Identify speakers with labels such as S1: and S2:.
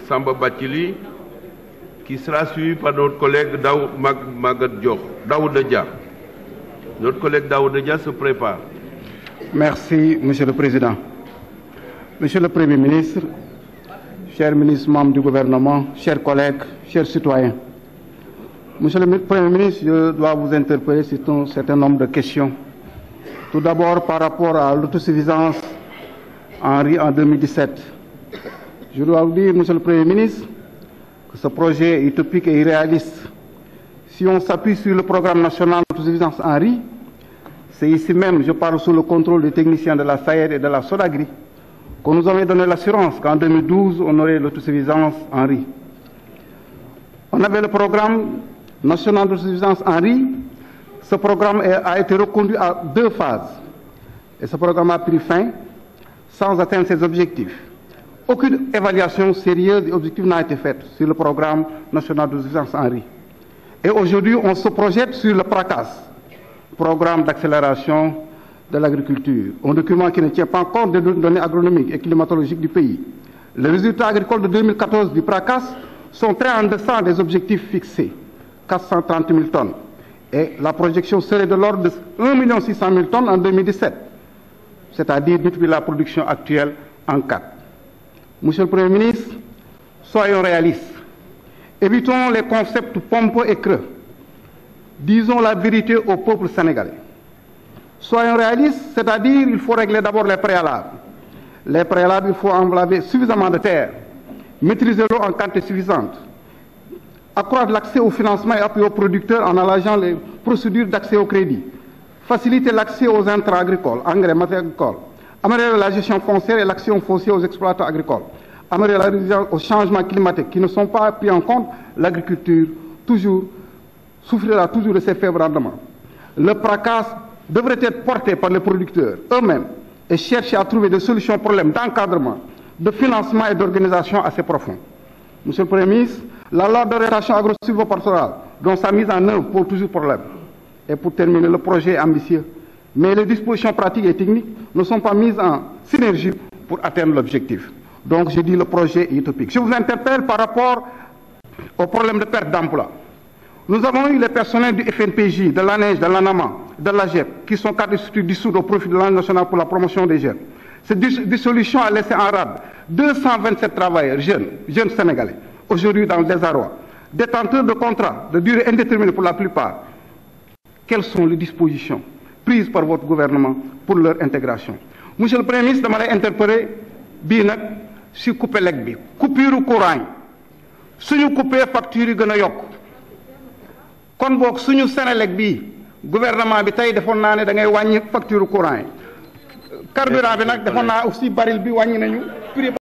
S1: Samba Bathily, qui sera suivi par notre collègue Daouda Dia. Notre collègue Daouda Dia se prépare.
S2: Merci, Monsieur le Président. Monsieur le Premier ministre, chers ministres membres du gouvernement, chers collègues, chers citoyens. Monsieur le Premier ministre, je dois vous interpeller sur un certain nombre de questions. Tout d'abord, par rapport à l'autosuffisance en riz en 2017. Je dois vous dire, Monsieur le Premier ministre, que ce projet est utopique et irréaliste. Si on s'appuie sur le programme national d'autosuffisance en riz, c'est ici même, je parle sous le contrôle des techniciens de la SAED et de la Sodagri, qu'on nous avait donné l'assurance qu'en 2012, on aurait l'autosuffisance en riz. On avait le programme national d'autosuffisance en riz. Ce programme a été reconduit à 2 phases. Et ce programme a pris fin sans atteindre ses objectifs. Aucune évaluation sérieuse et objective n'a été faite sur le programme national d'autosuffisance en riz. Et aujourd'hui, on se projette sur le PRACAS, Programme d'accélération de l'agriculture, un document qui ne tient pas compte des données agronomiques et climatologiques du pays. Les résultats agricoles de 2014 du PRACAS sont très en deçà des objectifs fixés, 430 000 tonnes. Et la projection serait de l'ordre de 1 600 000 tonnes en 2017, c'est-à-dire multiplier la production actuelle en 4. Monsieur le Premier ministre, soyons réalistes. Évitons les concepts pompeux et creux. Disons la vérité au peuple sénégalais. Soyons réalistes, c'est-à-dire qu'il faut régler d'abord les préalables. Les préalables, il faut emblaver suffisamment de terre, maîtriser l'eau en quantité suffisante, accroître l'accès au financement et appuyer aux producteurs en allégeant les procédures d'accès au crédit, faciliter l'accès aux intrants agricoles, engrais, matériels agricoles, améliorer la gestion foncière et l'accès foncier aux exploitants agricoles, améliorer la résilience aux changements climatiques qui ne sont pas pris en compte, l'agriculture souffrira toujours de ses faibles rendements. Le PRACAS devrait être porté par les producteurs eux-mêmes et chercher à trouver des solutions aux problèmes d'encadrement, de financement et d'organisation assez profonds. Monsieur le Premier ministre, la loi d'orientation agro-silvopastorale, dont sa mise en œuvre pose toujours problème. Et pour terminer, le projet est ambitieux, mais les dispositions pratiques et techniques ne sont pas mises en synergie pour atteindre l'objectif. Donc je dis le projet est utopique. Je vous interpelle par rapport au problème de perte d'emploi. Nous avons eu les personnels du FNPJ, de l'ANEJ, de l'ANAMA, de l'AGEP, qui sont 4 structures dissoutes au profit de l'Agence nationale pour la promotion des jeunes. Cette dissolution a laissé en rade 227 travailleurs jeunes sénégalais, aujourd'hui dans le désarroi, détenteurs de contrats de durée indéterminée pour la plupart. Quelles sont les dispositions prises par votre gouvernement pour leur intégration? Monsieur le Premier ministre, dama lay interpellé bii nag si coupé lekk bi coupure courant suñu coupé facture yi gën a yokk kon boog suñu Senelec bii gouvernement bi tey defoon naa ne da ngay wàññi facture courant yi carburant bi nag defoon naa aussi baril bi wàññi nañu prix